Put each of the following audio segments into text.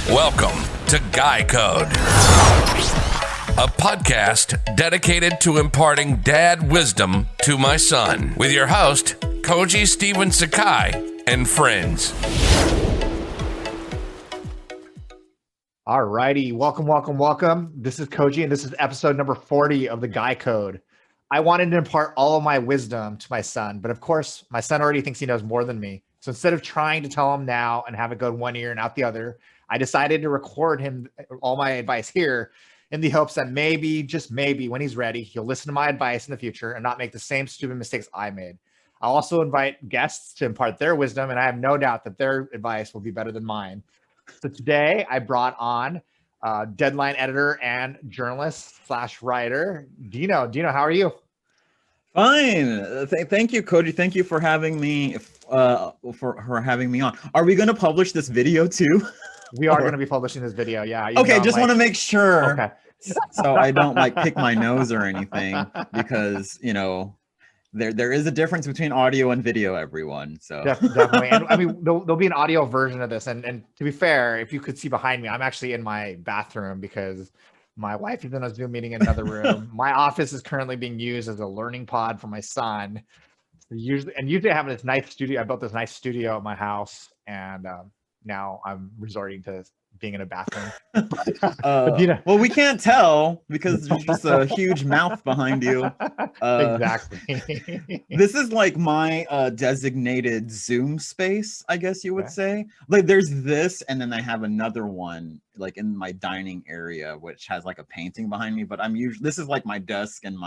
Welcome to Guy Code, a podcast dedicated to imparting dad wisdom to my son, with your host, Koji Steven Sakai, and friends. All righty. Welcome. This is Koji, and this is episode number 40 of the Guy Code. I wanted to impart all of my wisdom to my son, but of course, my son already thinks he knows more than me. So instead of trying to tell him now and have it go one ear and out the other, I decided to record him all my advice here in the hopes that maybe, just maybe, when he's ready, he'll listen to my advice in the future and not make the same stupid mistakes I made. I'll also invite guests to impart their wisdom, and I have no doubt that their advice will be better than mine. So today I brought on Deadline editor and journalist / writer, Dino. Dino, how are you? Fine. Thank you, Koji. Thank you for having me for having me on. Are we going to publish this video too? We are going to be publishing this video. Yeah. Okay. Just want to make sure. Okay. So I don't pick my nose or anything, because there is a difference between audio and video, everyone. So definitely. And I mean, there'll be an audio version of this. And to be fair, if you could see behind me, I'm actually in my bathroom because my wife is in a Zoom meeting in another room. My office is currently being used as a learning pod for my son. Usually I have this nice studio. I built this nice studio at my house, and now I'm resorting to being in a bathroom. Well, we can't tell because there's just a huge mouth behind you. Exactly. This is like my designated Zoom space, I guess you would say. Like there's this, and then I have another one like in my dining area, which has like a painting behind me. But this is like my desk and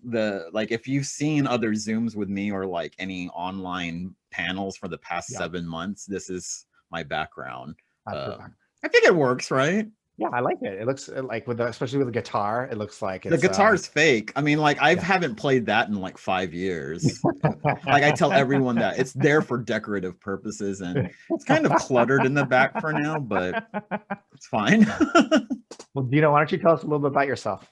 if you've seen other Zooms with me or like any online panels for the past 7 months, this is my background. I think it works, right? Yeah, I like it. It looks like especially with the guitar, it looks like the guitar's fake. I mean, I haven't played that in like 5 years. Like I tell everyone that it's there for decorative purposes, and it's kind of cluttered in the back for now, but it's fine. Well, Dino, why don't you tell us a little bit about yourself?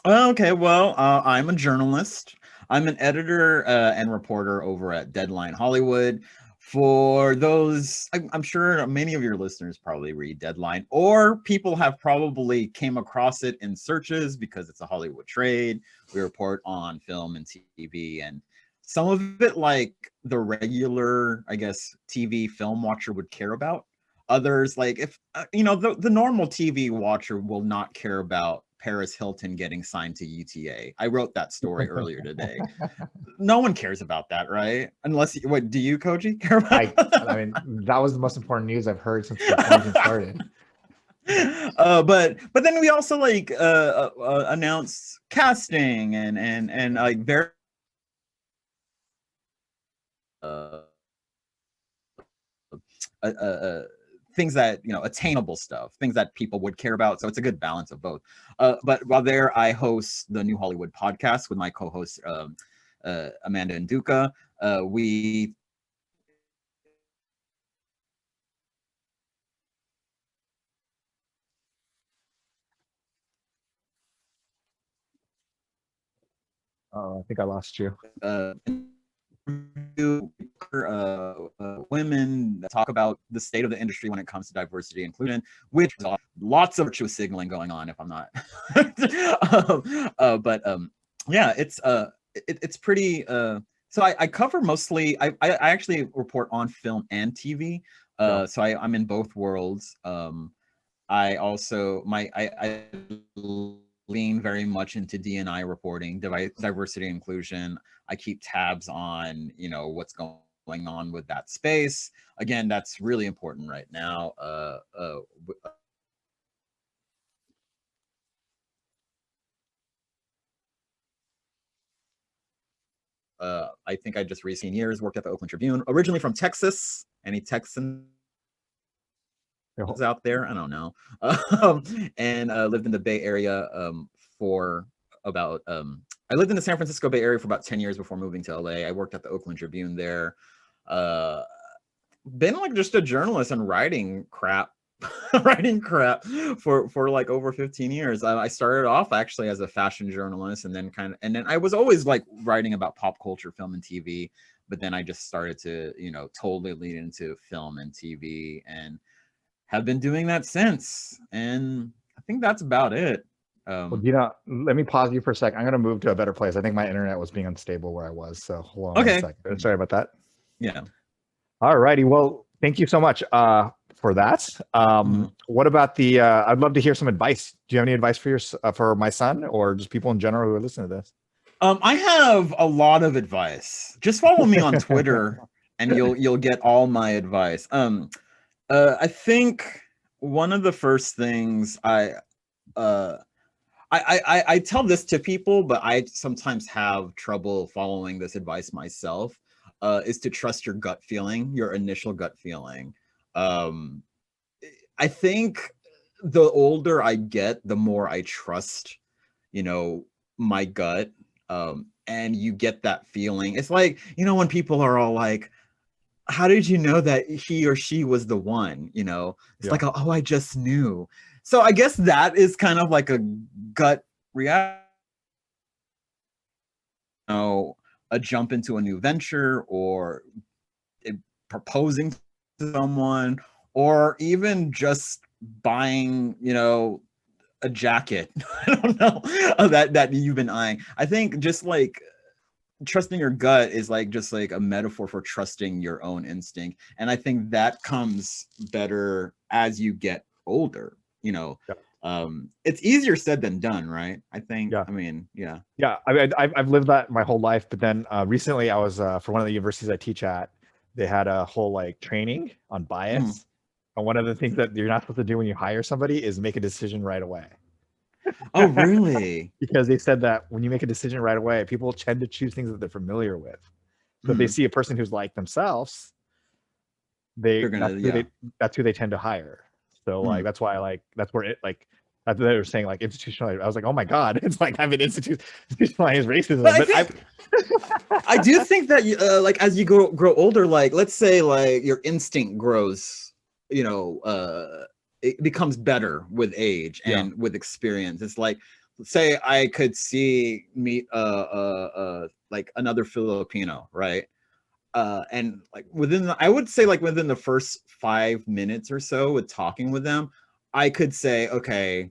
Okay, well, I'm a journalist. I'm an editor and reporter over at Deadline Hollywood. For those, I'm sure many of your listeners probably read Deadline, or people have probably came across it in searches because it's a Hollywood trade. We report on film and TV, and some of it like the regular, I guess, TV film watcher would care about. Others, like if the normal TV watcher will not care about Paris Hilton getting signed to UTA. I wrote that story earlier today. No one cares about that, right? Unless do you, Koji, care about? I mean, that was the most important news I've heard since the quarantine started. But then we also announced casting and like very things that attainable stuff, things that people would care about. So it's a good balance of both. But while there, I host the New Hollywood podcast with my co-host Amanda and Duca. We I think I lost you. Women that talk about the state of the industry when it comes to diversity and inclusion, which is lots of virtuous signaling going on, if I'm not. Yeah, it's pretty. So I cover mostly. I actually report on film and TV. So I'm in both worlds. I also I lean very much into D&I reporting, diversity and inclusion. I keep tabs on, what's going on with that space. Again, that's really important right now. I think I just recently years worked at the Oakland Tribune, originally from Texas. Any Texans out there? I don't know. And lived in the Bay Area for about I lived in the San Francisco Bay Area for about 10 years before moving to LA. I worked at the Oakland Tribune there. Been like just a journalist and writing crap for like over 15 years. I started off actually as a fashion journalist, and then I was always like writing about pop culture, film and TV, but then I just started to, totally lean into film and TV, and have been doing that since, and I think that's about it. Well, let me pause you for a sec. I'm going to move to a better place. I think my internet was being unstable where I was. So hold on one Okay. second. Sorry about that. Yeah. All righty. Well, thank you so much for that. What about the, I'd love to hear some advice. Do you have any advice for my son or just people in general who are listening to this? I have a lot of advice. Just follow me on Twitter and you'll get all my advice. I think one of the first things I tell this to people, but I sometimes have trouble following this advice myself, is to trust your gut feeling, your initial gut feeling. I think the older I get, the more I trust, my gut. And you get that feeling. It's like, when people are all like, how did you know that he or she was the one? It's like, oh, I just knew. So I guess that is kind of like a gut reaction. A jump into a new venture, or proposing to someone, or even just buying, a jacket. I don't know that you've been eyeing. I think just like trusting your gut is like just like a metaphor for trusting your own instinct, and I think that comes better as you get older. It's easier said than done, right? I think. Yeah. I mean, yeah. I've lived that my whole life, but then recently I was for one of the universities I teach at. They had a whole like training on bias, and one of the things that you're not supposed to do when you hire somebody is make a decision right away. Oh, really? Because they said that when you make a decision right away, people tend to choose things that they're familiar with. So if they see a person who's like themselves, that's who they tend to hire. So like that's why that's where they were saying like institutionalized. I was like, oh my god, it's like I've been institutionalized racism. But I do think that like as you grow older, like let's say like your instinct grows, it becomes better with age and with experience. It's like, say I could meet like another Filipino, right? And like I would say like within the first 5 minutes or so with talking with them, I could say, okay,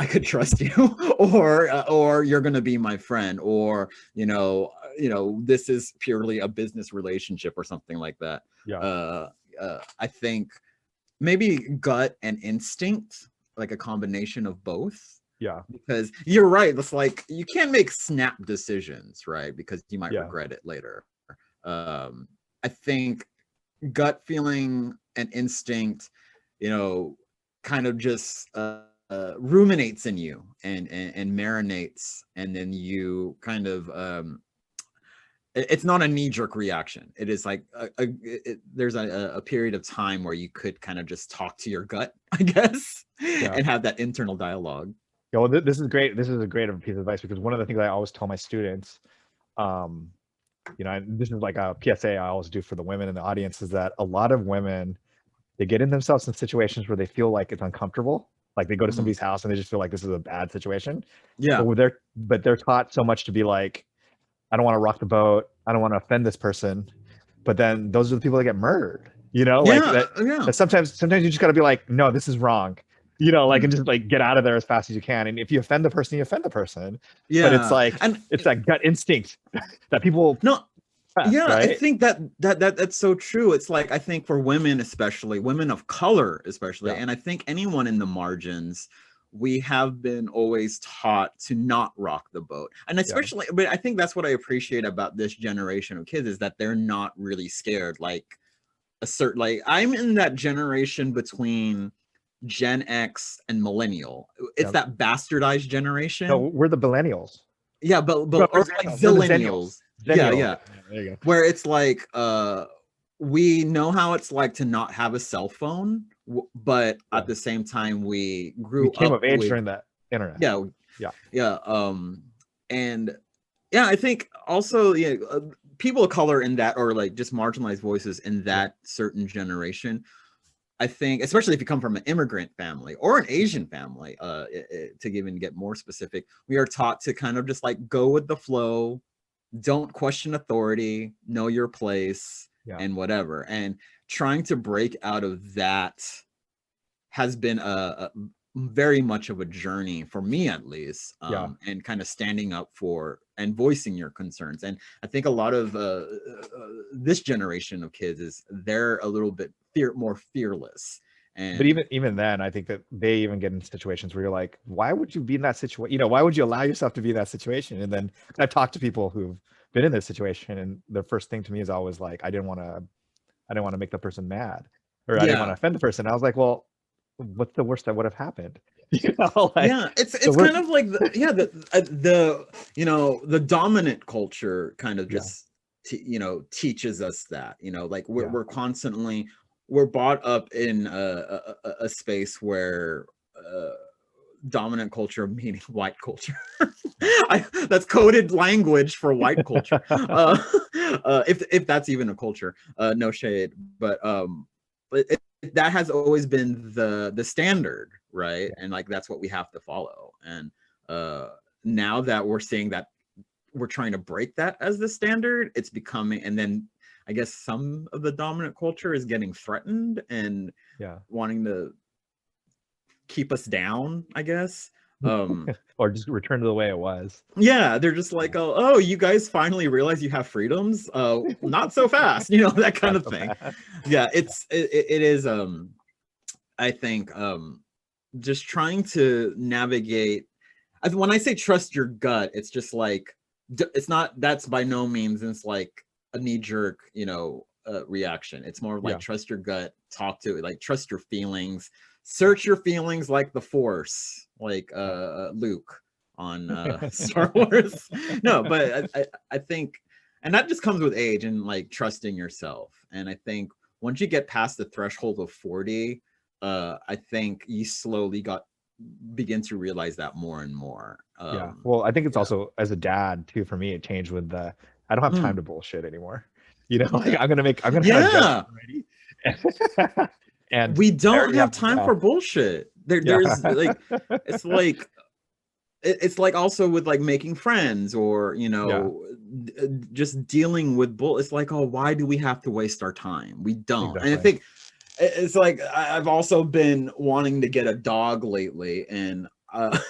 I could trust you, or you're gonna be my friend, or this is purely a business relationship or something like that. I think maybe gut and instinct, like a combination of both. Because you're right, it's like you can't make snap decisions, right? Because you might regret it later. I think gut feeling and instinct, kind of just ruminates in you and marinates, and then you kind of it's not a knee-jerk reaction. It is like there's a period of time where you could kind of just talk to your gut, I guess, and have that internal dialogue. Yeah, well, this is great. This is a great piece of advice, because one of the things I always tell my students, this is like a PSA I always do for the women in the audience, is that a lot of women, they get in themselves in situations where they feel like it's uncomfortable. Like they go to somebody's house and they just feel like this is a bad situation. But they're taught so much to be like, I don't want to rock the boat. I don't want to offend this person. But then those are the people that get murdered. Sometimes you just got to be like, no, this is wrong. And just like get out of there as fast as you can. And if you offend the person, you offend the person. But it's like, it's that gut instinct that people. Right? I think that's so true. It's like, I think for women, especially women of color, especially, and I think anyone in the margins, we have been always taught to not rock the boat. And especially, but I think that's what I appreciate about this generation of kids, is that they're not really scared. Like I'm in that generation between Gen X and millennial. It's that bastardized generation. No, we're the millennials. Yeah, but or like zillennials. Yeah. There you go. Where it's like we know how it's like to not have a cell phone, but at the same time we came of age during that internet. And I think also people of color in that, or like just marginalized voices in that certain generation, I think, especially if you come from an immigrant family or an Asian family, to even get more specific, we are taught to kind of just like go with the flow, don't question authority, know your place, and whatever. And trying to break out of that has been a very much of a journey for me, at least, and kind of standing up for and voicing your concerns. And I think a lot of this generation of kids they're a little bit more fearless. And but even then, I think that they even get in situations where you're like, why would you be in that situation? You know, why would you allow yourself to be in that situation? And then I've talked to people who've been in this situation, and the first thing to me is always like, I didn't want to make the person mad, or I didn't want to offend the person. I was like, well, what's the worst that would have happened? You know, like, it's kind of like the dominant culture kind of just teaches us that, like we're constantly brought up in a space where dominant culture, meaning white culture, that's coded language for white culture, if that's even a culture, no shade, but that has always been the standard, right? And like that's what we have to follow. And now that we're seeing that we're trying to break that as the standard, it's becoming, and then I guess some of the dominant culture is getting threatened and wanting to keep us down, I guess. Or just return to the way it was. Yeah, they're just like, oh, you guys finally realize you have freedoms? Not so fast, that kind of thing. Yeah, it is. I think just trying to navigate. When I say trust your gut, it's just like it's not. That's by no means. It's like a knee-jerk, reaction. It's more like trust your gut, talk to it, like trust your feelings, search your feelings like the Force, like Luke on Star Wars. No, but I think, and that just comes with age and like trusting yourself. And I think once you get past the threshold of 40, I think you slowly begin to realize that more and more. Well, I think it's also, as a dad too, for me, it changed with I don't have time to bullshit anymore. Like I'm gonna have ready. And we don't have time for bullshit. There's like it's like also with like making friends or just dealing with bull. It's like, oh, why do we have to waste our time? We don't. Exactly. And I think it's like I've also been wanting to get a dog lately, and and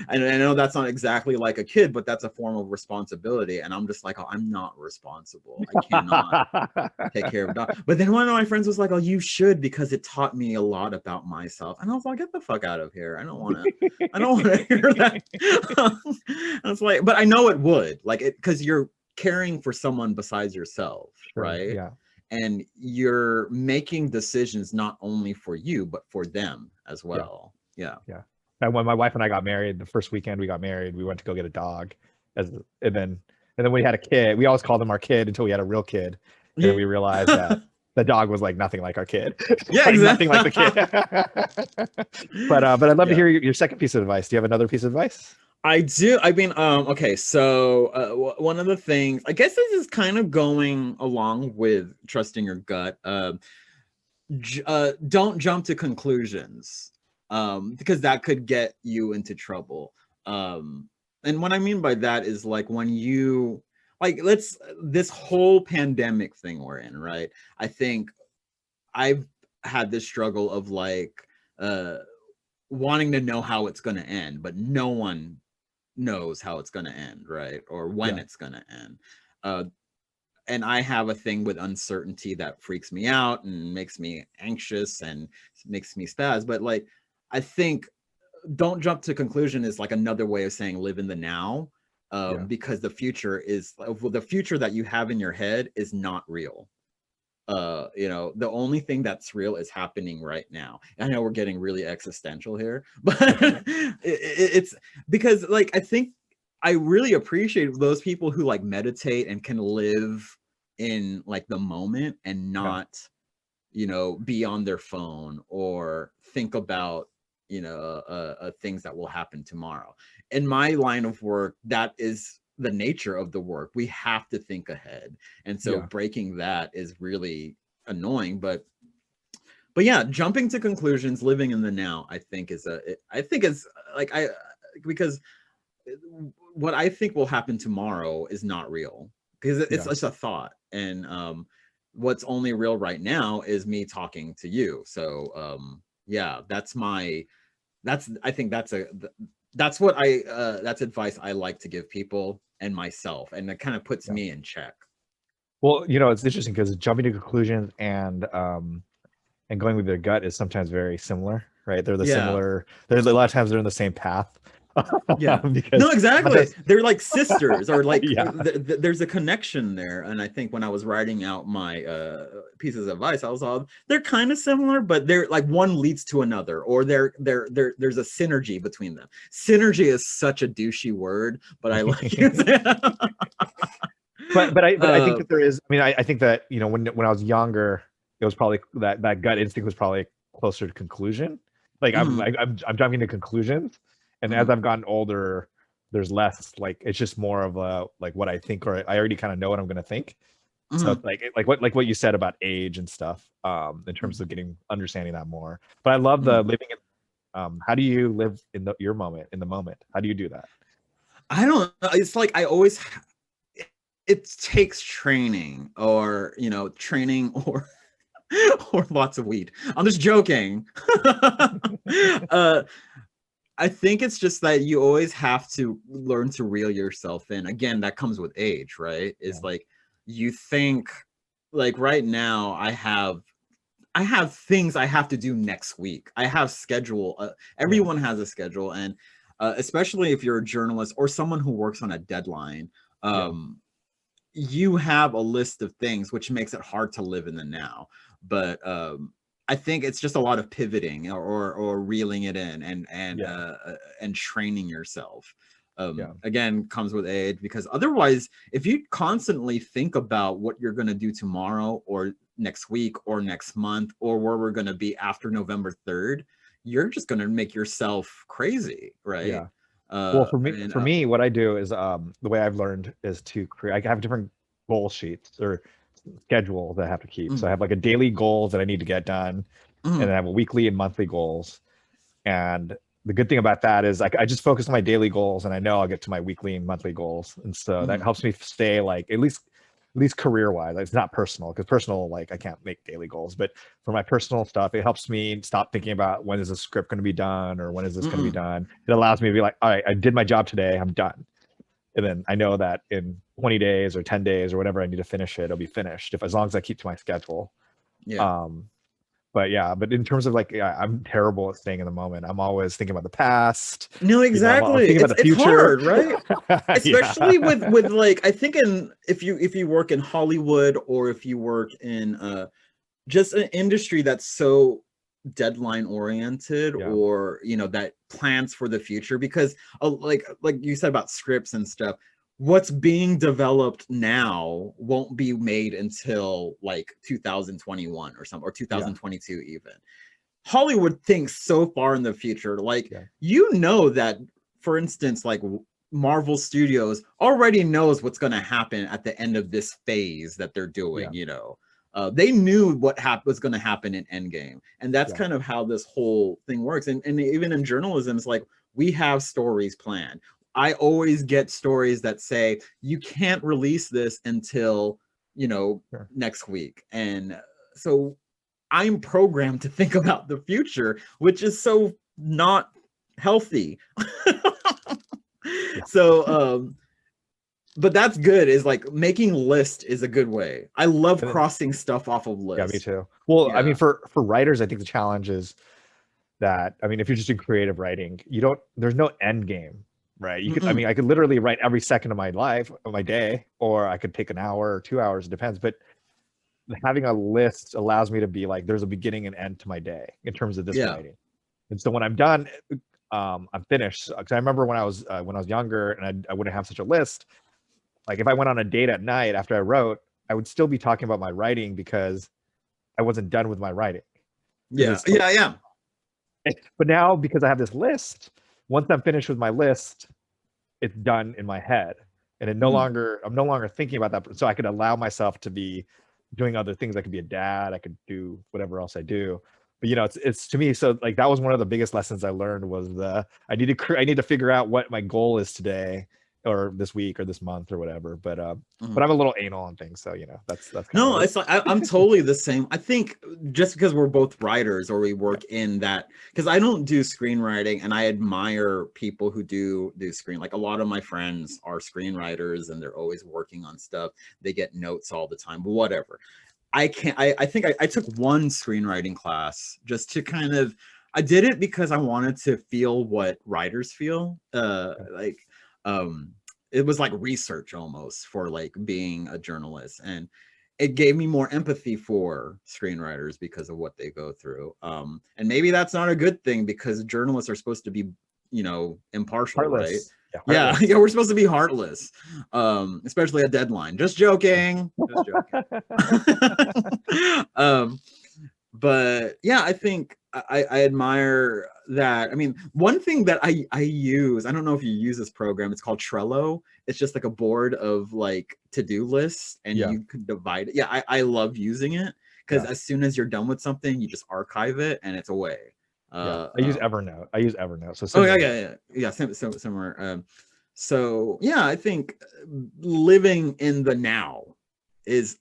I know that's not exactly like a kid, but that's a form of responsibility. And I'm just like, oh, I'm not responsible. I cannot take care of a dog. But then one of my friends was like, oh, you should, because it taught me a lot about myself. And I was like, get the fuck out of here. I don't want to hear that. I was like, but I know it would, like, it, because you're caring for someone besides yourself, right? Yeah. And you're making decisions not only for you, but for them as well. Yeah. And when my wife and I got married, the first weekend we got married, we went to go get a dog, and then we had a kid. We always called him our kid until we had a real kid, and then we realized that the dog was like nothing like our kid. Yeah, like exactly. Nothing like the kid. But I'd love to hear your second piece of advice. Do you have another piece of advice? I do. I mean, okay. So one of the things, I guess this is kind of going along with trusting your gut. Don't jump to conclusions. Because that could get you into trouble. And what I mean by that is like when you this whole pandemic thing we're in, right? I think I've had this struggle of like wanting to know how it's going to end, but no one knows how it's going to end, right? Or when it's going to end. And I have a thing with uncertainty that freaks me out and makes me anxious and makes me spaz. But like, I think don't jump to conclusion is like another way of saying live in the now, because the future that you have in your head is not real. The only thing that's real is happening right now. I know we're getting really existential here, but it's because like I think I really appreciate those people who like meditate and can live in like the moment and not be on their phone or think about things that will happen tomorrow. In my line of work, that is the nature of the work. We have to think ahead, and so breaking that is really annoying. But yeah, jumping to conclusions, living in the now, I think is because what I think will happen tomorrow is not real, because it's just a thought, and what's only real right now is me talking to you. So Yeah, I think that's what that's advice I like to give people and myself, and it kind of puts Yeah. me in check. Well, you know, it's interesting because jumping to conclusions and going with their gut is sometimes very similar, right? They're the Yeah. similar. There's a lot of times they're in the same path. Yeah. Because No, exactly. They're like sisters, or like yeah, there's a connection there. And I think when I was writing out my pieces of advice, I was all, they're kind of similar, but they're like one leads to another, or there's a synergy between them. Synergy is such a douchey word, but I like it. but I think that there is. I mean, I think that, you know, when I was younger, it was probably that gut instinct was probably closer to conclusion. Like Mhm, I'm jumping to conclusions, and as mhm, I've gotten older, there's less, like, it's just more of a, like, what I think, or I already kind of know what I'm going to think. So mhm, it's like what you said about age and stuff, in terms mhm. of understanding that more. But I love the Mhm. living in, how do you live in your moment, in the moment? How do you do that? I don't know. It's like I always it takes training, or training, or or lots of weed. I'm just joking. uh I think it's just that you always have to learn to reel yourself in. Again, that comes with age, right? Yeah, Is like you think, like right now I have things I have to do next week. I have schedule. yeah, Everyone has a schedule, and especially if you're a journalist or someone who works on a deadline, yeah, you have a list of things, which makes it hard to live in the now. But I think it's just a lot of pivoting, or reeling it in, yeah, and training yourself. yeah, Again, comes with age, because otherwise, if you constantly think about what you're going to do tomorrow, or next week, or next month, or where we're going to be after November 3rd, you're just going to make yourself crazy, right? yeah. Well, for me, And what I do is, the way I've learned is to create. I have different goal sheets or schedule that I have to keep. So I mm, have like a daily goals that I need to get done, and then mm, I have a weekly and monthly goals. And the good thing about that is, like, I just focus on my daily goals, and I know I'll get to my weekly and monthly goals, and so that mm, helps me stay, like, at least career wise. It's not personal, because personal, like, I can't make daily goals, but for my personal stuff, it helps me stop thinking about when is the script going to be done, or when is this going to be mm, done. It allows me to be like, all right, I did my job today, I'm done. And then I know that in 20 days or 10 days or whatever I need to finish it, it'll be finished, if as long as I keep to my schedule. yeah. um but yeah, but in terms of, like, yeah, I'm terrible at staying in the moment. I'm always thinking about the past. No, I'm exactly. thinking about the It's future. hard, right? Especially Yeah, with like, I think, in if you work in Hollywood, or if you work in just an industry that's so deadline oriented, yeah, or that plans for the future, because like you said about scripts and stuff, what's being developed now won't be made until like 2021 or something, or yeah, 2022 even. Hollywood thinks so far in the future. Like, yeah, that, for instance, like Marvel Studios already knows what's going to happen at the end of this phase that they're yeah, doing. They knew what was going to happen in Endgame, and that's yeah, kind of how this whole thing works. And even in journalism, it's like we have stories planned. I always get stories that say you can't release this until sure. next week, and so I'm programmed to think about the future, which is so not healthy. Yeah, So, but that's good. Is like making list is a good way. I love and then, crossing stuff off of yeah, me list. too. Well, I mean, Yeah. for writers, I think the challenge is that, I mean, if you're just in creative writing, there's no end game, right? I mean, Mm-mm. I could literally write every second of my life, of my day, or I could take an hour or 2 hours, it depends. But having a list allows me to be like, there's a beginning and end to my day in terms of this Yeah. writing. And so when I'm done, I'm finished. Because I remember when I was younger, and I wouldn't have such a list. Like, if I went on a date at night after I wrote, I would still be talking about my writing because I wasn't done with my writing. Because Yeah. it's Yeah. Yeah. But now, because I have this list, once I'm finished with my list, it's done in my head, and Mm. I'm no longer thinking about that. So I could allow myself to be doing other things. I could be a dad. I could do whatever else I do. But, it's to me. So, like, that was one of the biggest lessons I learned, was I need to figure out what my goal is today, or this week or this month or whatever. But Mhm. but I'm a little anal on things, so that's kind No, of it. it's like I'm totally the same. I think just because we're both writers or we work in that, because I don't do screenwriting, and I admire people who do screen. Like a lot of my friends are screenwriters and they're always working on stuff. They get notes all the time, but whatever. I can't. I think I took one screenwriting class just to kind of. I did it because I wanted to feel what writers feel. Like, it was like research almost for like being a journalist, and it gave me more empathy for screenwriters because of what they go through. And maybe that's not a good thing because journalists are supposed to be, impartial, right? Heartless. Yeah, Yeah, heartless. yeah, we're supposed to be heartless, especially at deadline. Just joking. Just joking. um, but yeah, I think I admire that. I mean, one thing that I use, I don't know if you use this program, it's called Trello. It's just like a board of like to-do lists, and Yeah. you could divide it. Yeah, I love using it because Yeah. as soon as you're done with something, you just archive it and it's away. Yeah. I use Evernote. So Oh yeah, similar. yeah. Similar. So yeah, I think living in the now is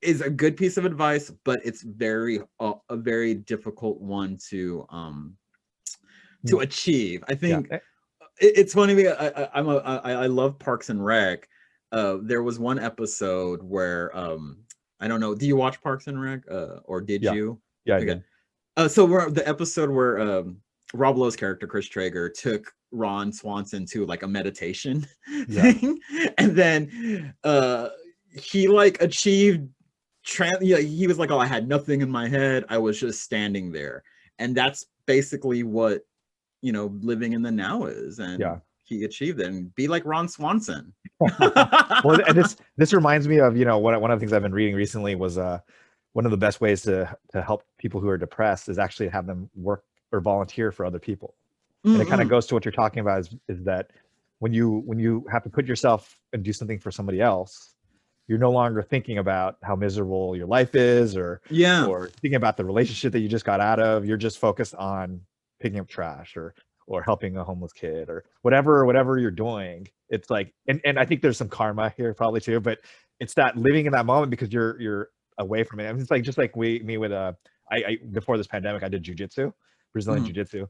a good piece of advice, but it's very a very difficult one to achieve. I Yeah. think it's funny because I love Parks and Rec. There was one episode where I don't know. Do you watch Parks and Rec? Or did Yeah. you? Yeah, I Okay. did. So we're the episode where Rob Lowe's character Chris Traeger took Ron Swanson to like a meditation Yeah. thing, and then he like achieved he was like, oh, I had nothing in my head, I was just standing there. And that's basically what living in the now is. And Yeah. he achieved it. And be like Ron Swanson. Well, and this reminds me of, one of the things I've been reading recently was one of the best ways to help people who are depressed is actually have them work or volunteer for other people. And it kind of goes to what you're talking about is that when you have to put yourself and do something for somebody else, you're no longer thinking about how miserable your life is or thinking about the relationship that you just got out of. You're just focused on picking up trash or helping a homeless kid or whatever you're doing. It's like, and I think there's some karma here probably too, but it's that living in that moment because you're away from it. I mean, it's like just like me with I before this pandemic, I did jujitsu, Brazilian jiu-jitsu.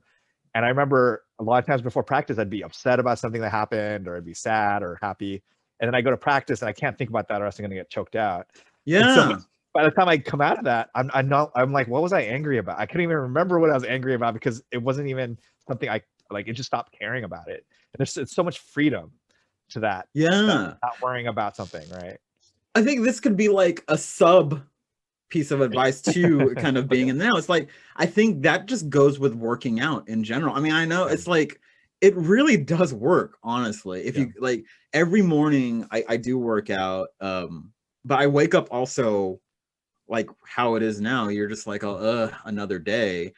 And I remember a lot of times before practice, I'd be upset about something that happened, or I'd be sad or happy. And then I go to practice and I can't think about that or else I'm gonna get choked out. Yeah. And so by the time I come out of that, I'm like, what was I angry about? I couldn't even remember what I was angry about because it wasn't even something I like. It just stopped caring about it. And it's so much freedom to that. Yeah. Not worrying about something, right? I think this could be like a sub piece of advice to kind of being in the now. It's like, I think that just goes with working out in general. I mean, I know it's like, it really does work, honestly. If you like every morning I do work out, but I wake up also like how it is now. You're just like, oh, another day.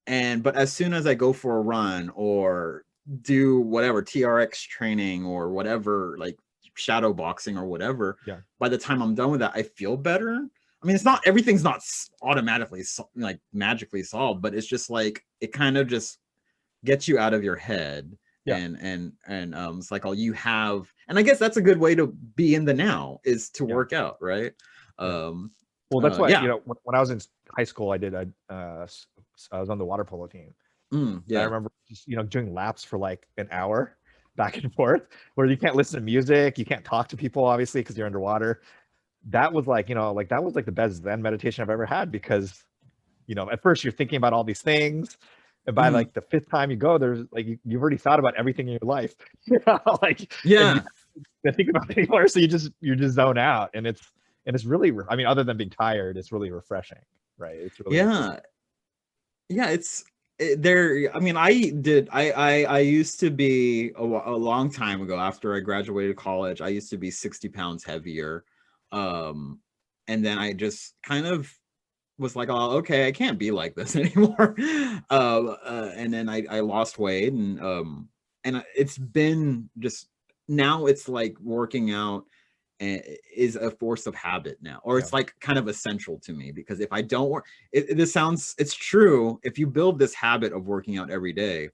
But as soon as I go for a run or do whatever TRX training or whatever, like shadow boxing or whatever, by the time I'm done with that, I feel better. I mean, everything's not automatically like magically solved, but it's just like, it kind of just gets you out of your head. And it's like, all you have, and I guess that's a good way to be in the now is to work out, right? Well, that's why when I was in high school, I was on the water polo team. I remember just doing laps for like an hour back and forth, where you can't listen to music, you can't talk to people, obviously, because you're underwater. That was like that was like the best Zen meditation I've ever had, because at first you're thinking about all these things, and by like the fifth time you go, there's like you've already thought about everything in your life. Like you think about it anymore, so you just zone out, and it's really, I mean, other than being tired, it's really refreshing, right? It's really I mean, I used to be a long time ago, after I graduated college, I used to be 60 pounds heavier. And then I just kind of was like, oh, okay, I can't be like this anymore. And then I lost weight, and it's been just, now it's like working out is a force of habit now, or it's like kind of essential to me, because if I don't work, it's true, if you build this habit of working out every day,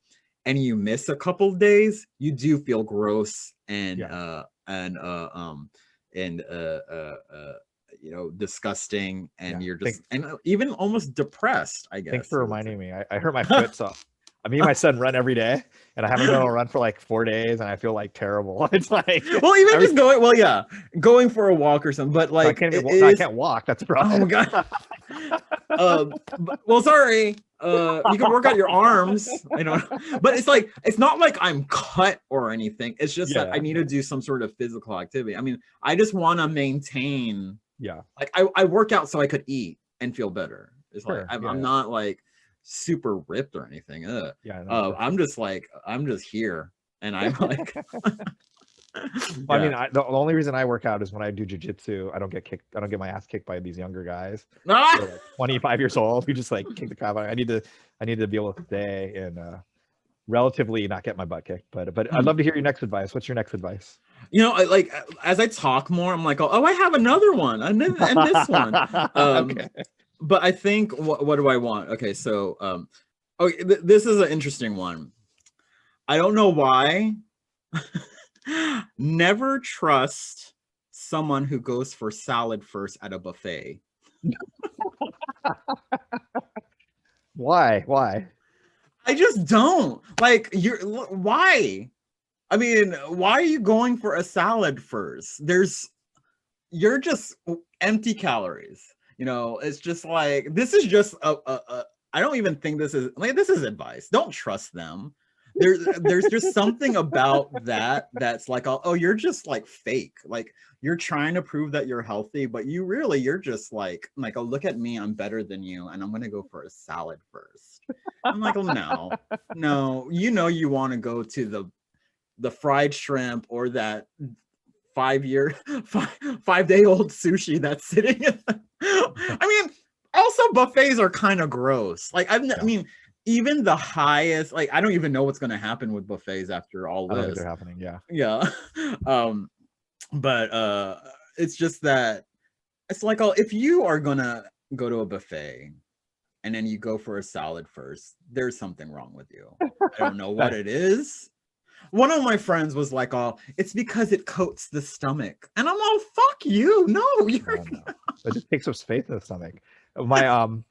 and you miss a couple days, you do feel gross and disgusting, and you're just and even almost depressed, I guess. Thanks for reminding me. I hurt my foot, so me and my son run every day, and I haven't been on a run for like 4 days, and I feel like terrible. It's like, well, even just going for a walk or something, but like I can't walk. That's the problem. Oh god. Well, sorry. You can work out your arms, but it's not like I'm cut or anything. It's just that I need to do some sort of physical activity. I mean, I just want to maintain. Yeah. Like I work out so I could eat and feel better. It's like I'm not like super ripped or anything. I'm just here, and I'm like. I mean, the only reason I work out is when I do jujitsu. I don't get my ass kicked by these younger guys. Like 25 years old who just like kick the crap out. I need to be able to stay and relatively not get my butt kicked. But I'd love to hear your next advice. What's your next advice? Like as I talk more, I'm like, oh, I have another one and this one. Okay. But I think what do I want? Okay, so this is an interesting one. I don't know why. Never trust someone who goes for salad first at a buffet. Why? I just don't. Like, why? I mean, why are you going for a salad first? You're just empty calories. It's just like, this is just I don't even think this is advice. Don't trust them. There's just something about that's like, oh, you're just like fake. Like, you're trying to prove that you're healthy, but you're just like, oh, look at me, I'm better than you, and I'm gonna go for a salad first. I'm like, oh, no, you want to go to the fried shrimp or that 5-day-old sushi that's sitting in I mean, also buffets are kind of gross. Like, I mean, even the highest, like, I don't even know what's going to happen with buffets after all this. I don't think they're happening. Yeah. But it's just that it's like, oh, if you are going to go to a buffet and then you go for a salad first, there's something wrong with you. I don't know what it is. One of my friends was like, oh, it's because it coats the stomach. And I'm all, fuck you. No, you're no. It just takes up space in the stomach. The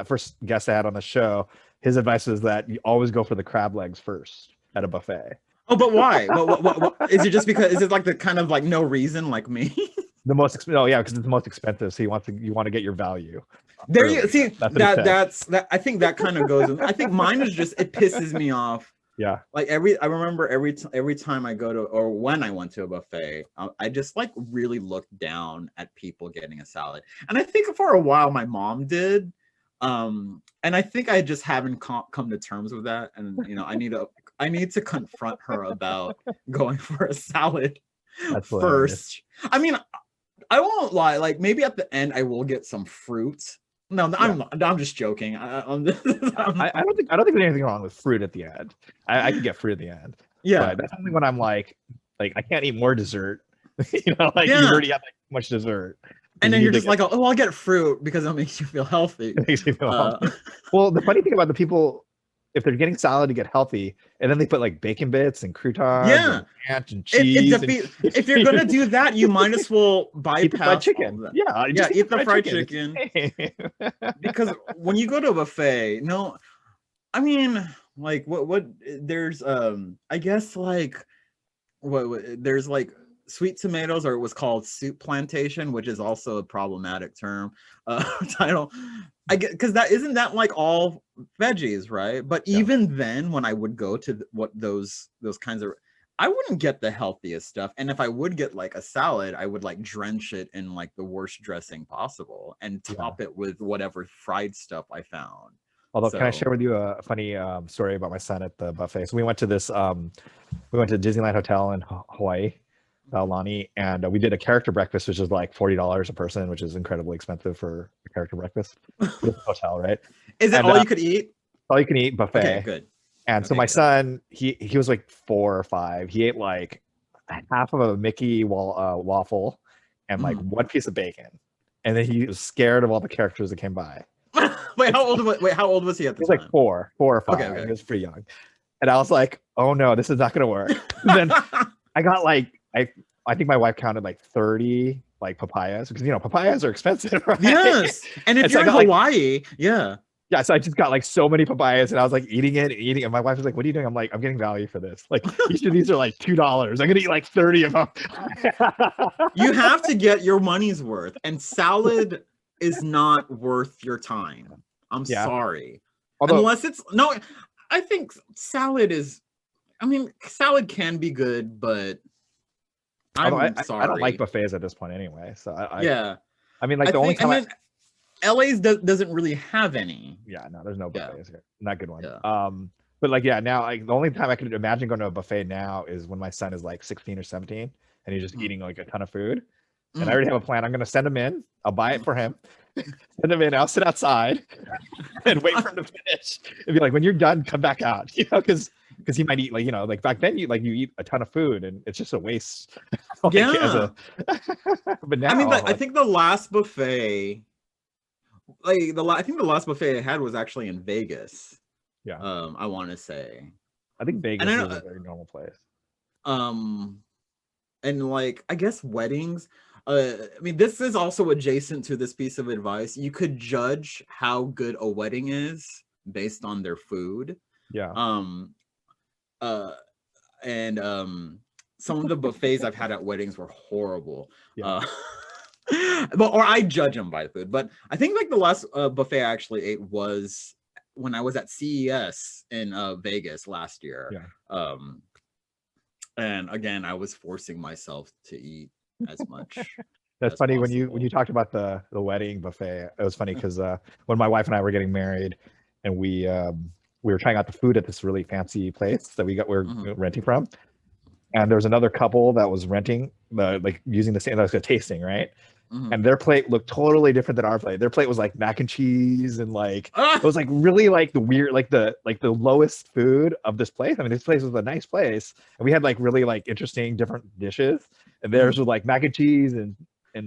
first guest I had on the show, his advice is that you always go for the crab legs first at a buffet. Oh, but why? What is it? Just because? Is it like the kind of like no reason, like me? Because it's the most expensive. So you want to get your value. There you see that's I think that kind of goes. I think mine is just, it pisses me off. Yeah. Like I remember every time I go to, or when I went to a buffet, I just like really looked down at people getting a salad. And I think for a while my mom did. And I think I just haven't come to terms with that. And I need to confront her about going for a salad first. I mean, I won't lie, like maybe at the end I will get some fruit. No, I'm just joking. I don't think there's anything wrong with fruit at the end. I can get fruit at the end. Yeah, but that's only when I'm like I can't eat more dessert. You already have like much dessert, and then you're just like, oh, I'll get fruit because it makes you feel healthy. It makes you feel healthy. Well, the funny thing about the people, if they're getting salad to get healthy, and then they put like bacon bits and croutons, and ranch and cheese. If you're gonna do that, you might as well bypass chicken. Eat the fried chicken. Because when you go to a buffet, no, I mean, like what there's I guess like what there's like sweet tomatoes, or it was called soup plantation, which is also a problematic term title. I get, because isn't that like all veggies, right? But even then, when I would go to those kinds of, I wouldn't get the healthiest stuff. And if I would get like a salad, I would like drench it in like the worst dressing possible and top it with whatever fried stuff I found. Although, can I share with you a funny story about my son at the buffet? So we went to Disneyland Hotel in Hawaii, Lani, and we did a character breakfast, which is like $40 a person, which is incredibly expensive for a character breakfast. Hotel, right? Is it all you could eat? All you can eat buffet. Okay, good. And so my son, he was like 4 or 5. He ate like half of a Mickey waffle and like one piece of bacon, and then he was scared of all the characters that came by. Wait, how old was he at He the was time? like four or five. Okay. He was pretty young. And I was like, oh no, this is not gonna work. Then I got like I think my wife counted like 30 like papayas, because papayas are expensive, right? Yes. And if And so you're I in got, Hawaii, yeah. yeah, so I just got like so many papayas, and I was like eating, and my wife was like, "What are you doing?" I'm like, "I'm getting value for this. Like each of these are like $2. I'm gonna eat like 30 of them." You have to get your money's worth, and salad is not worth your time. I'm Yeah. sorry. Although, Unless it's no, I think salad is. I mean, salad can be good, but I'm sorry. I don't like buffets at this point anyway. So yeah. I mean, like the only time and then LA's doesn't really have any. yeah, no, there's no buffets here. Not good one. Yeah. But like, yeah, now like the only time I could imagine going to a buffet now is when my son is like 16 or 17 and he's just eating like a ton of food. And I already have a plan. I'm gonna send him in. I'll buy it for him. Send him in. I'll sit outside and wait for him to finish. And be like, when you're done, come back out. Because he might eat like back then you eat a ton of food and it's just a waste. Yeah. But now I mean, I think the last buffet, I think the last buffet I had was actually in Vegas. Yeah. I want to say. I think Vegas is a very normal place. And like I guess weddings. I mean, this is also adjacent to this piece of advice. You could judge how good a wedding is based on their food. Yeah. Some of the buffets I've had at weddings were horrible. Yeah. Or I judge them by food. But I think like the last buffet I actually ate was when I was at CES in Vegas last year. Yeah. And again, I was forcing myself to eat as much. That's funny possible. when you talked about the wedding buffet. It was funny because when my wife and I were getting married, and we were trying out the food at this really fancy place that we're renting from, and there was another couple that was renting using the same, like a tasting, right? And their plate looked totally different than our plate. Their plate was like mac and cheese and like it was like really like the weird, like the lowest food of this place. I mean, this place was a nice place, and we had like really like interesting different dishes. And theirs was like mac and cheese and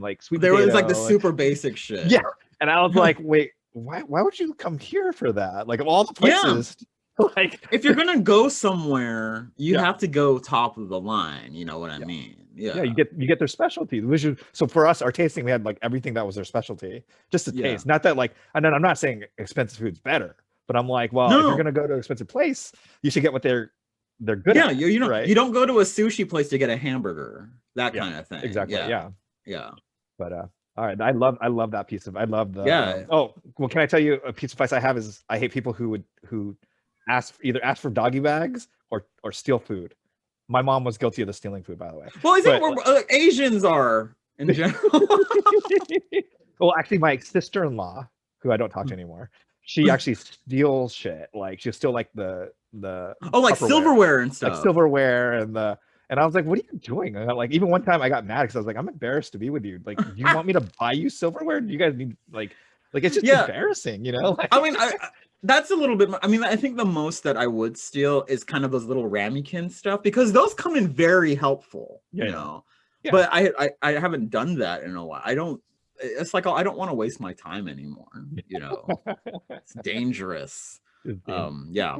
like sweet potato. There was like the super basic shit. Yeah, and I was like, wait, why would you come here for that? Like of all the places. Yeah. Like if you're gonna go somewhere, you have to go top of the line. You know what I mean? Yeah. You get their specialties. So for us, our tasting, we had like everything that was their specialty, just to taste. Not that like, and then I'm not saying expensive food's better, but I'm like, well, if you're gonna go to an expensive place, you should get what they're good at. Yeah, right? You don't go to a sushi place to get a hamburger, that kind of thing. Exactly. Yeah. But all right, I love that piece of. I love the. Oh well, can I tell you a piece of advice I have is I hate people who ask for doggy bags or steal food. My mom was guilty of the stealing food, by the way. Well, I think Asians are in general. Well, actually, my sister-in-law, who I don't talk to anymore, she actually steals shit. Like she'll steal like the like silverware and stuff. Like silverware and I was like, what are you doing? And like even one time I got mad because I was like, I'm embarrassed to be with you. Like, do you want me to buy you silverware? Do you guys need like it's just embarrassing, you know? Like, I mean, that's a little bit. I mean, I think the most that I would steal is kind of those little ramekin stuff because those come in very helpful, you know. Yeah. But I haven't done that in a while. It's like I don't want to waste my time anymore. You know, it's dangerous. Yeah.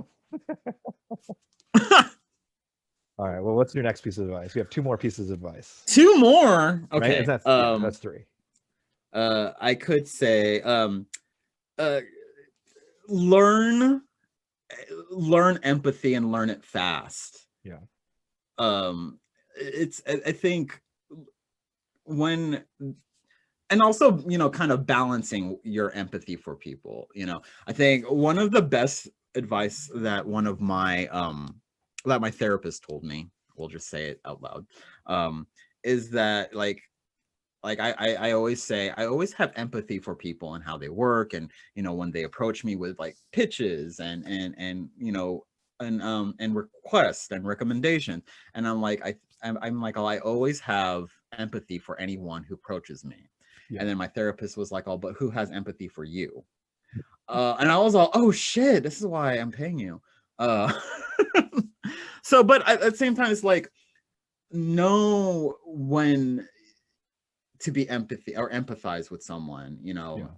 All right. Well, what's your next piece of advice? We have 2 more pieces of advice. 2 more. Okay. Right? That's 3. I could say learn empathy and learn it fast. Yeah. I think when, and also, you know, kind of balancing your empathy for people, you know, I think one of the best advice that one of my that my therapist told me, we'll just say it out loud, is that like I always say I always have empathy for people and how they work, and you know when they approach me with like pitches and you know and requests and recommendations, and I'm like I always have empathy for anyone who approaches me. Yeah. And then my therapist was like, oh, but who has empathy for you? And I was all, oh shit, this is why I'm paying you. So, but at the same time, it's like, know when to be empathy or empathize with someone, you know.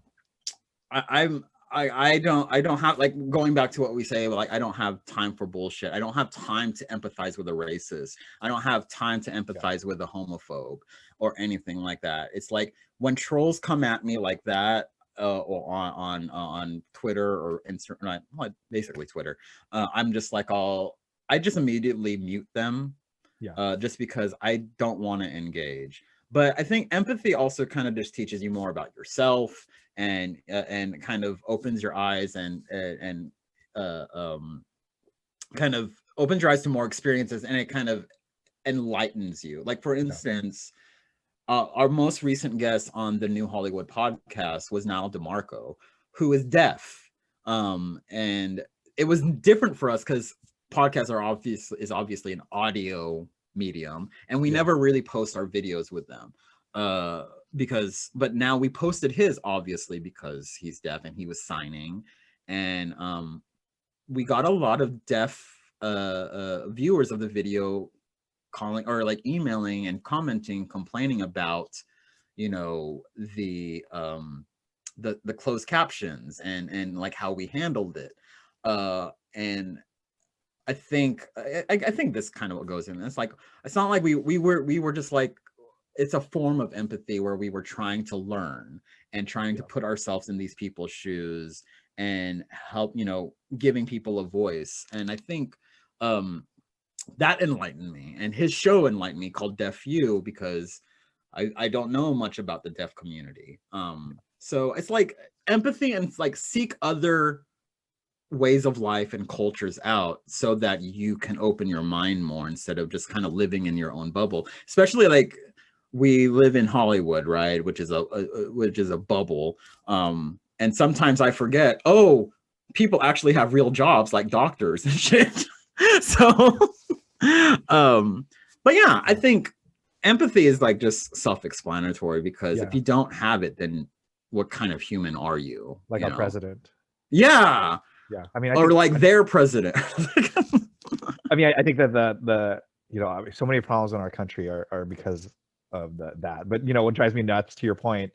Yeah. I don't have, like, going back to what we say, like, I don't have time for bullshit. I don't have time to empathize with a racist. I don't have time to empathize with a homophobe or anything like that. It's like when trolls come at me like that, or on Twitter or Instagram, well, basically Twitter, I'm just like, I just immediately mute them, just because I don't want to engage. But I think empathy also kind of just teaches you more about yourself, and kind of opens your eyes, and kind of opens your eyes to more experiences, and it kind of enlightens you. Like, for instance, our most recent guest on the New Hollywood podcast was Niall DeMarco, who is deaf, and it was different for us because podcasts are obviously an audio medium, and we never really post our videos with them, but now we posted his, obviously, because he's deaf and he was signing, and we got a lot of deaf viewers of the video calling, or like emailing and commenting, complaining about, the closed captions, and like how we handled it, and I think this kind of what goes in. It's like, it's not like we were just like, it's a form of empathy where we were trying to learn and trying to put ourselves in these people's shoes and help, giving people a voice. And I think that enlightened me, and his show enlightened me, called Deaf You, because I don't know much about the deaf community. So it's like empathy, and it's like seek other ways of life and cultures out, so that you can open your mind more, instead of just kind of living in your own bubble. Especially, like, we live in Hollywood, right, which is a bubble, and sometimes I forget, people actually have real jobs, like doctors and shit. So but yeah, I think empathy is like just self-explanatory, because if you don't have it, then what kind of human are you? Like our president. Yeah. I mean, their president. I mean, I think that the so many problems in our country are because of that. But what drives me nuts, to your point,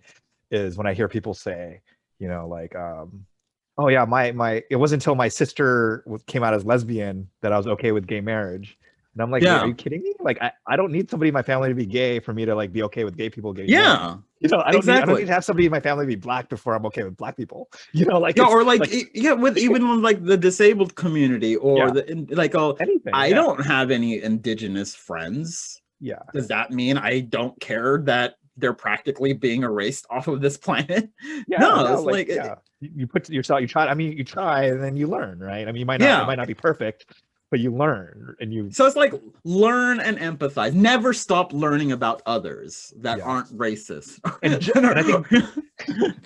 is when I hear people say, like, oh yeah, my it wasn't until my sister came out as lesbian that I was okay with gay marriage. And I'm like, are you kidding me? Like, I don't need somebody in my family to be gay for me to like be okay with gay people getting married. I don't need to have somebody in my family be black before I'm okay with black people. Like, with even like the disabled community, or anything. I don't have any indigenous friends. Does that mean I don't care that they're practically being erased off of this planet? You put yourself, you try, and then you learn, right? I mean, it might not be perfect, but you learn, and so it's like, learn and empathize. Never stop learning about others that aren't racist. and I think,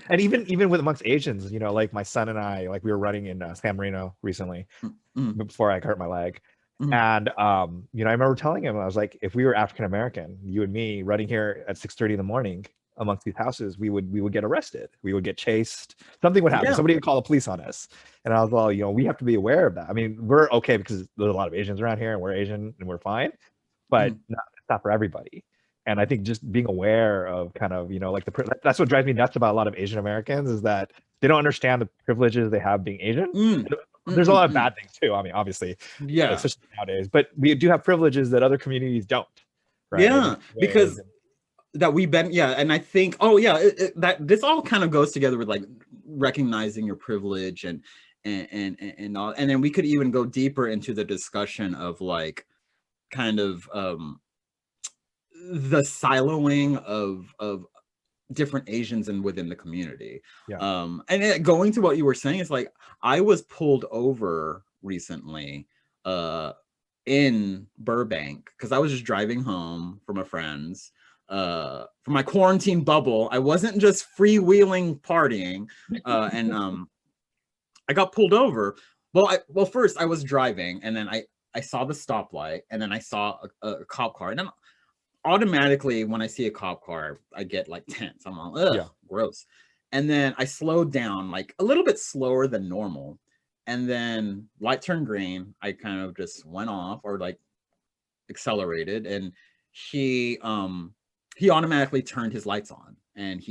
and even with amongst Asians, like my son and I, like, we were running in San Marino recently, before I hurt my leg. And I remember telling him, I was like, if we were African American, you and me, running here at 6:30 in the morning amongst these houses, we would get arrested, we would get chased, something would happen, somebody would call the police on us. And I was like, we have to be aware of that. I mean, we're okay because there's a lot of Asians around here, and we're Asian and we're fine, but it's not for everybody. And I think just being aware of kind of, like that's what drives me nuts about a lot of Asian Americans, is that they don't understand the privileges they have being Asian. There's a lot of bad things too. I mean, obviously, especially nowadays, but we do have privileges that other communities don't. Right? Because that we've been, and I think, that this all kind of goes together with like recognizing your privilege, and all, and then we could even go deeper into the discussion of like kind of the siloing of different Asians and within the community. And going to what you were saying, is like, I was pulled over recently in Burbank, because I was just driving home from a friend's from my quarantine bubble. I wasn't just freewheeling partying, and I got pulled over. Well, first I was driving, and then I saw the stoplight, and then I saw a cop car, and then automatically when I see a cop car, I get like tense. I'm like, gross. And then I slowed down, like a little bit slower than normal, and then light turned green. I kind of just went off, or like accelerated, and he automatically turned his lights on, and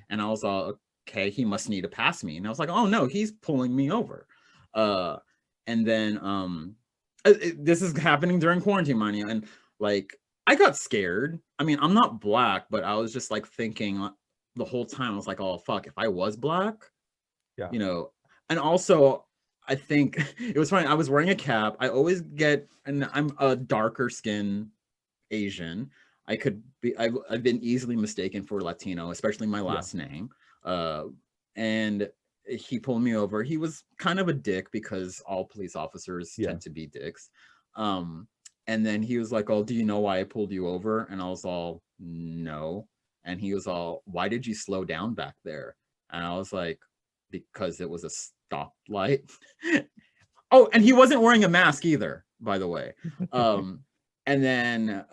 and I was all, okay, he must need to pass me. And I was like, oh no, he's pulling me over. And then this is happening during quarantine, mind you, and like I got scared. I mean, I'm not black, but I was just like thinking the whole time, I was like, oh fuck, if I was black, you know. And also I think it was funny, I was wearing a cap. I always get, and I'm a darker skin Asian. I've been easily mistaken for Latino, especially my last name. And he pulled me over. He was kind of a dick because all police officers tend to be dicks. And then he was like, oh, do you know why I pulled you over? And I was all, no. And he was all, why did you slow down back there? And I was like, because it was a stoplight. Oh, and he wasn't wearing a mask either, by the way. And then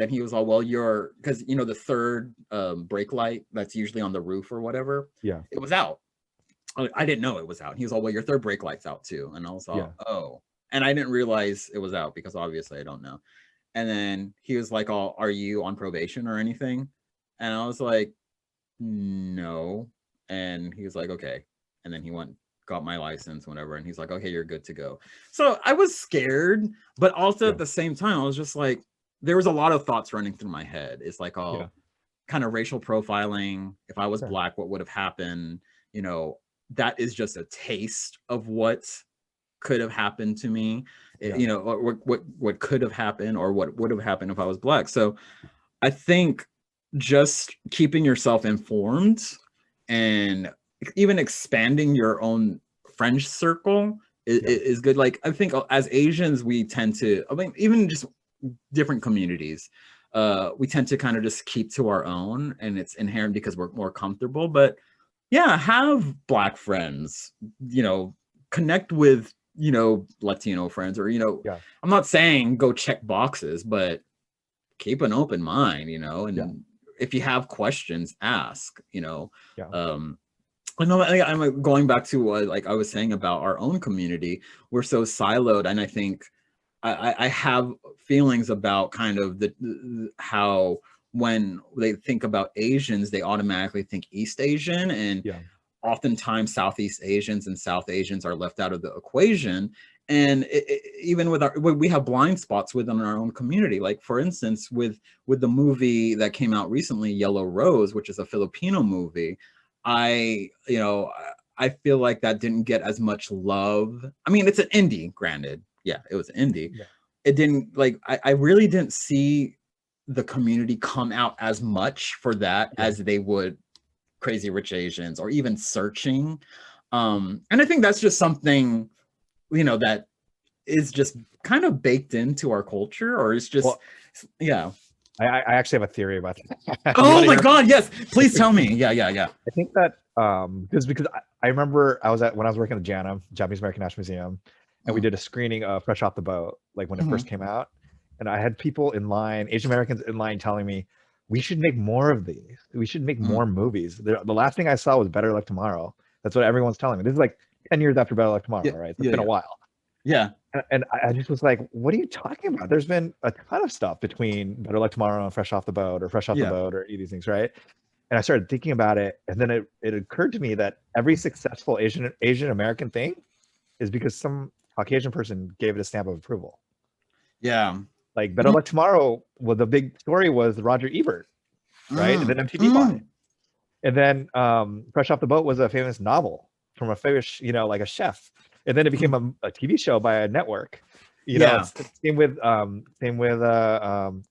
he was all, well, because you know the third brake light that's usually on the roof or whatever, it was out. I didn't know it was out. He was all, well, your third brake light's out too. And I was all, oh. And I didn't realize it was out because obviously I don't know. And then he was like, oh, are you on probation or anything? And I was like, no. And he was like, okay. And then he got my license, whatever. And he's like, okay, you're good to go. So I was scared, but also at the same time, I was just like, there was a lot of thoughts running through my head. It's like, oh, kind of racial profiling. If I was black, what would have happened? You know, that is just a taste of what could have happened to me, you know, or what could have happened or what would have happened if I was black. So I think just keeping yourself informed and even expanding your own friend circle is good. Like, I think as Asians, we tend to, I mean, even just different communities, we tend to kind of just keep to our own, and it's inherent because we're more comfortable. But yeah, have black friends, you know, connect with, you know, Latino friends, or, you know, I'm not saying go check boxes, but keep an open mind, you know, and if you have questions, ask, you know. I know I'm going back to what like I was saying about our own community. We're so siloed, and I think I have feelings about kind of how when they think about Asians, they automatically think East Asian, and oftentimes Southeast Asians and South Asians are left out of the equation. And even with we have blind spots within our own community. Like, for instance, with the movie that came out recently, Yellow Rose, which is a Filipino movie, I feel like that didn't get as much love. I mean, it's an indie, granted. Yeah, it was an indie. It didn't, like, I really didn't see the community come out as much for that as they would Crazy Rich Asians or even Searching. And I think that's just something, you know, that is just kind of baked into our culture, or it's just, I actually have a theory about that. Oh my God, yes. Please tell me. Yeah. I think that because I remember when I was working at the JANM, Japanese American National Museum, and we did a screening of Fresh Off the Boat, like when it first came out. And I had people in line, Asian Americans in line, telling me, we should make more of these. We should make more movies. The last thing I saw was Better Luck Tomorrow. That's what everyone's telling me. This is like 10 years after Better Luck Tomorrow, right? It's been a while. Yeah. And I just was like, what are you talking about? There's been a ton of stuff between Better Luck Tomorrow and Fresh Off the Boat, or Fresh Off the Boat, or these things, right? And I started thinking about it, and then it occurred to me that every successful Asian American thing is because some Caucasian person gave it a stamp of approval. Yeah. Like Better Luck Tomorrow, well, the big story was Roger Ebert, right? And then MTV bought it. And then Fresh Off the Boat was a famous novel from a famous, you know, like a chef. And then it became a TV show by a network. You know, same with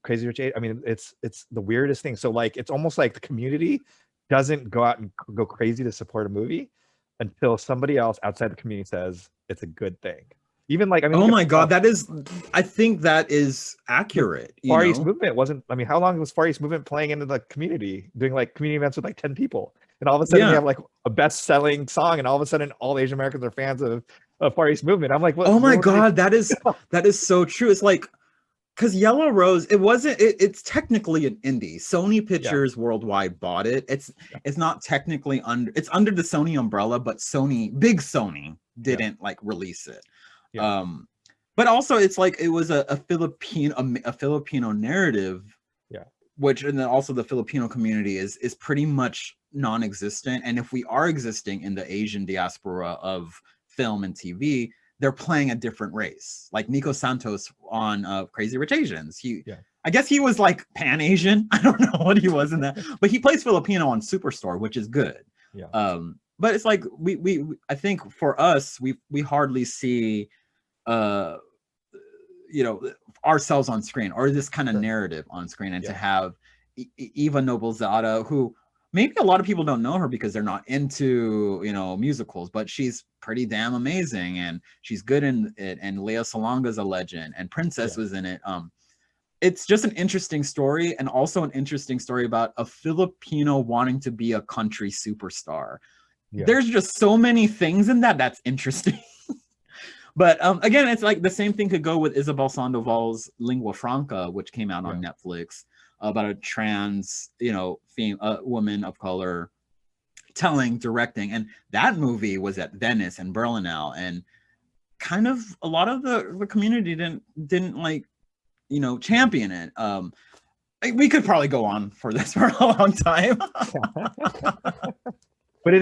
Crazy Rich Asians. I mean, it's the weirdest thing. So like, it's almost like the community doesn't go out and go crazy to support a movie until somebody else outside the community says it's a good thing. Even like, I mean, oh my God, I think that is accurate. Far East Movement wasn't, I mean, how long was Far East Movement playing into the community, doing like community events with like 10 people? And all of a sudden we have like a best-selling song, and all of a sudden all Asian Americans are fans of Far East Movement. I'm like, what? Oh my God, that is so true. It's like, because Yellow Rose, it's technically an indie. Sony Pictures Worldwide bought it. It's not technically it's under the Sony umbrella, but big Sony didn't like release it. But also it's like it was a Filipino narrative, which, and then also the Filipino community is pretty much non-existent, and if we are existing in the Asian diaspora of film and TV, they're playing a different race. Like Nico Santos on Crazy Rich Asians. I guess he was like Pan-Asian. I don't know what he was in that, but he plays Filipino on Superstore, which is good. Yeah. But it's like we I think for us, we hardly see ourselves on screen, or this kind of narrative on screen, and to have Eva Noblezada, who maybe a lot of people don't know her because they're not into musicals, but she's pretty damn amazing, and she's good in it. And Lea Salonga's a legend, and Princess was in it. It's just an interesting story, and also an interesting story about a Filipino wanting to be a country superstar. There's just so many things in that's interesting. But again, it's like the same thing could go with Isabel Sandoval's Lingua Franca, which came out on Netflix, about a trans, woman of color directing. And that movie was at Venice and Berlinale, and kind of a lot of the community didn't like, champion it. We could probably go on for this for a long time. But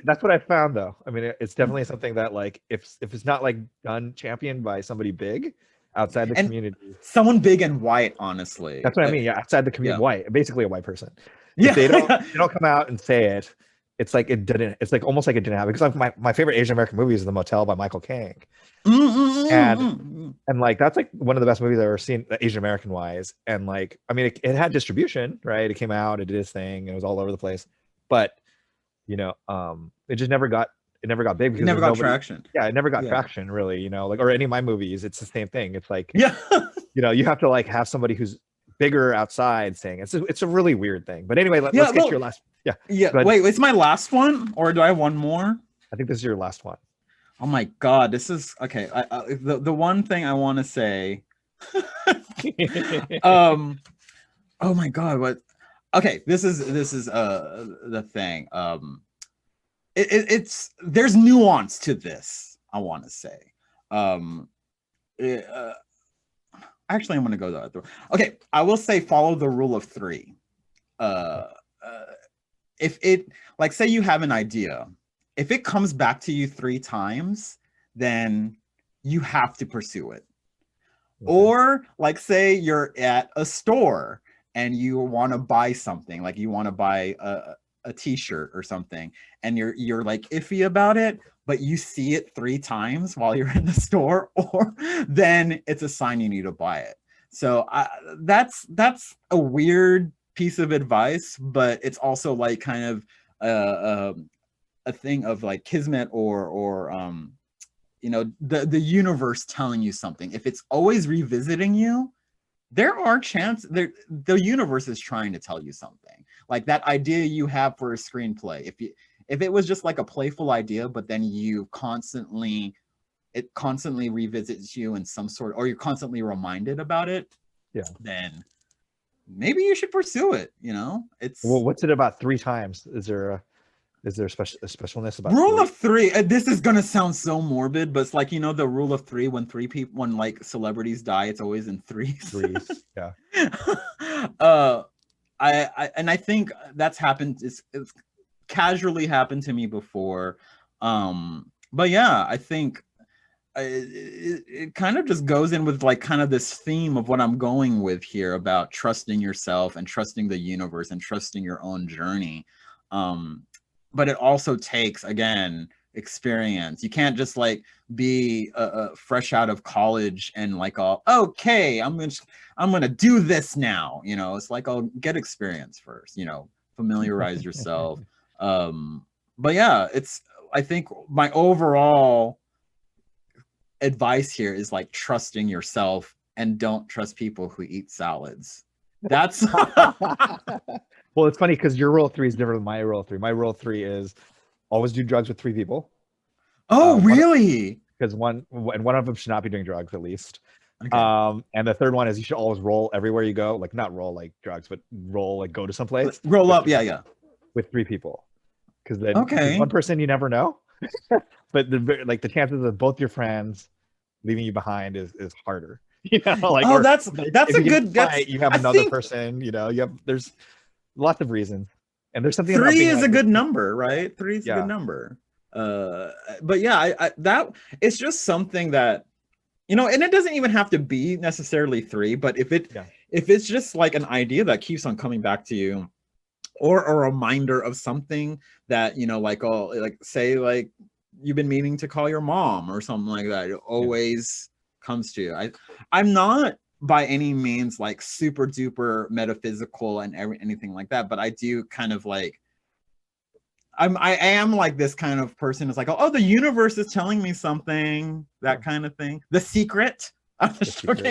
that's what I found, though. I mean, it's definitely something that, like, if it's not like done championed by somebody big outside the community, someone big and white, honestly. That's what I mean. Yeah, outside the community, white, basically a white person. Yeah, if they don't come out and say it. It's like it didn't. It's like almost like it didn't happen. Because like my favorite Asian American movie is The Motel by Michael Kang, and like that's like one of the best movies I've ever seen, Asian American wise. And like, I mean, it had distribution, right? It came out, it did its thing, and it was all over the place. But it just never got big because it never got traction. Yeah, it never got traction, really. Like, or any of my movies, it's the same thing. It's like, you have to like have somebody who's bigger outside saying it's a really weird thing. But anyway, let's get to your last. Wait, it's my last one, or do I have one more? I think this is your last one. Oh my god, this is okay. The one thing I want to say. Oh my god, what? Okay, this is the thing. It's there's nuance to this, I want to say. Actually, I'm going to go the other way. Okay, I will say follow the rule of three. If it, like, say you have an idea, if it comes back to you 3 times, then you have to pursue it. Okay. Or like, say you're at a store and you want to buy something, like you want to buy a t-shirt or something, and you're like iffy about it, but you see it 3 times while you're in the store, or then it's a sign you need to buy it. So that's a weird piece of advice, but it's also like kind of a thing of like kismet or the universe telling you something. If it's always revisiting you, there are chances the universe is trying to tell you something. Like that idea you have for a screenplay, if it was just like a playful idea, but then it constantly revisits you in some sort, or you're constantly reminded about it, then maybe you should pursue it. It's what's it about 3 times? Is there a specialness about rule of 3? This is gonna sound so morbid, but it's like, the rule of 3, when like celebrities die, it's always in threes. Yeah. I think that's happened. It's casually happened to me before. But yeah, I think it kind of just goes in with like kind of this theme of what I'm going with here about trusting yourself and trusting the universe and trusting your own journey. But it also takes, again, experience. You can't just like be fresh out of college and like, okay, I'm gonna do this now. It's like, I'll get experience first. Familiarize yourself. But yeah, I think my overall advice here is like trusting yourself, and don't trust people who eat salads. That's well, it's funny because your rule 3 is different than my rule 3. My rule 3 is always do drugs with 3 people. Oh, really? Because one of them should not be doing drugs, at least. Okay. And the third one is you should always roll everywhere you go. Like, not roll like drugs, but roll like go to someplace. Roll up, yeah. With 3 people. Because then one person you never know. But the chances of both your friends leaving you behind is harder. That's a good. You have another person. There's lots of reasons. And there's something about Three being is like, a good number, right? Three is a Yeah. good number. But yeah, I that it's just something that, you know, and it doesn't even have to be necessarily three, but if it's just like an idea that keeps on coming back to you, or a reminder of something that, you know, like, oh, like say like you've been meaning to call your mom or something like that, it always comes to you. I'm not by any means like super duper metaphysical and anything like that, but I do kind of like, I am like this kind of person is like, oh, the universe is telling me something, that kind of thing. The Secret. The Secret,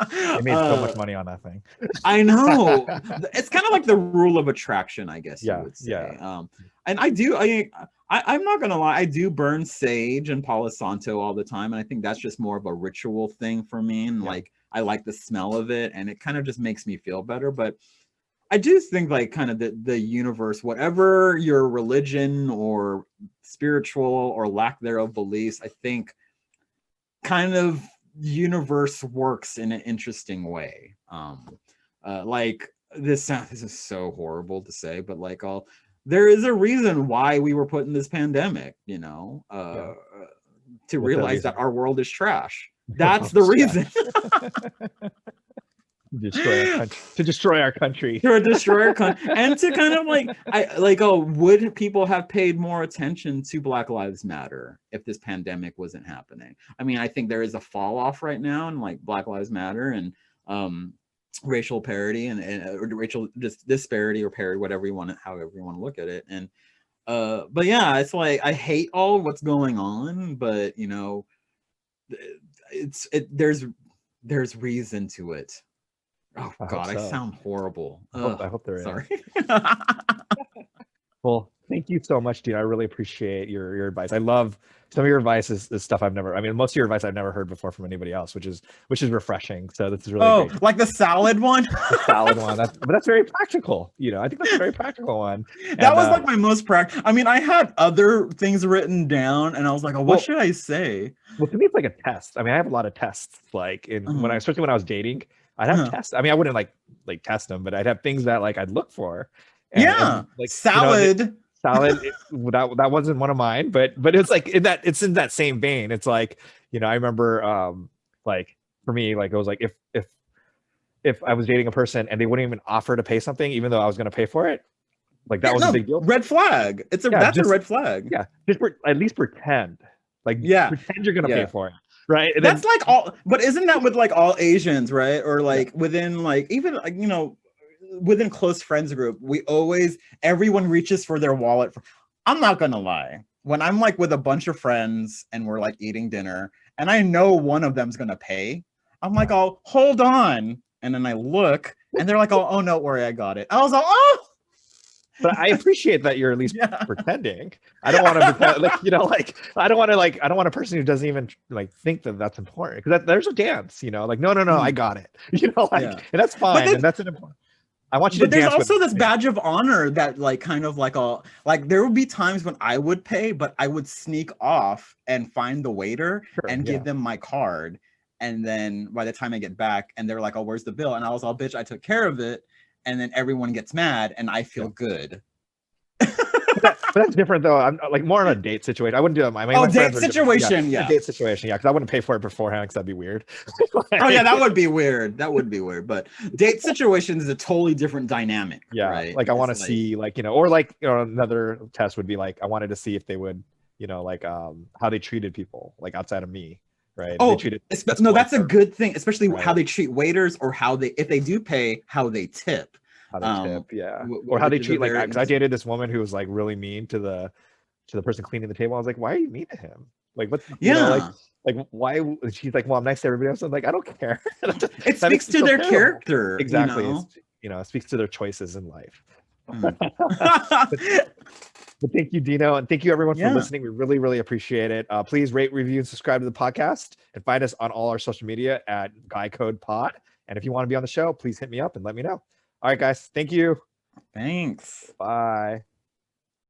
they made so much money on that thing. I know. It's kind of like the rule of attraction, I guess you would say. And I'm not gonna lie, I do burn sage and Palo Santo all the time, and I think that's just more of a ritual thing for me. And like, I like the smell of it, and it kind of just makes me feel better. But I do think like kind of the universe, whatever your religion or spiritual or lack thereof beliefs, I think kind of universe works in an interesting way. Like this is so horrible to say, but like there is a reason why we were put in this pandemic, you know, to realize that our world is trash. That's the reason. To destroy our country. To destroy our country. And to kind of like, would people have paid more attention to Black Lives Matter if this pandemic wasn't happening? I mean, I think there is a fall off right now in like Black Lives Matter and racial parity and racial disparity or parity, whatever you want, however you want to look at it. And but yeah, it's like I hate all of what's going on, but you know, there's reason to it. Oh God, I sound horrible. I hope there is. Sorry. Well, thank you so much, Dino. I really appreciate your advice. I love some of your advice is stuff I've never. I mean, most of your advice I've never heard before from anybody else, which is refreshing. So this is really great. Like the salad one. The salad one. That's very practical. You know, I think that's a very practical one. That was like my most practical. I mean, I had other things written down, and I was like, oh, what should I say? Well, to me, it's like a test. I mean, I have a lot of tests. Like especially when I was dating. I'd have tests. I mean, I wouldn't like test them, but I'd have things that like I'd look for. And, like salad. You know, salad. That wasn't one of mine, but it's like it's in that same vein. It's like, you know, I remember like for me, like it was like if I was dating a person and they wouldn't even offer to pay something, even though I was going to pay for it, like that was a big deal. Red flag. That's a red flag. Yeah, just at least pretend. Like pretend you're going to pay for it. Right. And that's like all, but isn't that with like all Asians, right? Or like within like even like, you know, within close friends group, everyone reaches for their wallet. I'm not gonna lie. When I'm like with a bunch of friends and we're like eating dinner and I know one of them's gonna pay, I'm like, oh, hold on. And then I look and they're like, oh, no, worry, I got it. I was like, oh. But I appreciate that you're at least pretending. I don't want to pretend, like, you know, like I don't want a person who doesn't even like think that that's important, because there's a dance, you know, like no, I got it, you know, like, and that's fine, and that's an important. I want you to dance. But there's also this badge of honor that like kind of like there would be times when I would pay, but I would sneak off and find the waiter and give them my card, and then by the time I get back and they're like, oh, where's the bill? And I was all, bitch, I took care of it. And then everyone gets mad and I feel good. But that's different though. I'm like more on a date situation. I wouldn't do that. My date situation. Date situation. Yeah. Cause I wouldn't pay for it beforehand, because that'd be weird. Oh yeah, that would be weird. But date situation is a totally different dynamic. Yeah. Right? Like I want to see like, you know, or like, you know, another test would be like, I wanted to see if they would, you know, like how they treated people like outside of me. Right. Oh, that's a good thing, especially how they treat waiters, or if they do pay, how they tip. How they tip, yeah. Or how they treat like, because I dated this woman who was like really mean to the person cleaning the table. I was like, why are you mean to him? Like, what? You know, like why? She's like, well, I'm nice to everybody else. I'm like, I don't care. It speaks to their character. Exactly. You know, it speaks to their choices in life. But thank you, Dino, and thank you everyone for listening. We really, really appreciate it. Please rate, review, and subscribe to the podcast, and find us on all our social media at Guy Code Pod. And if you want to be on the show, please hit me up and let me know. All right, guys. Thank you. Thanks. Bye.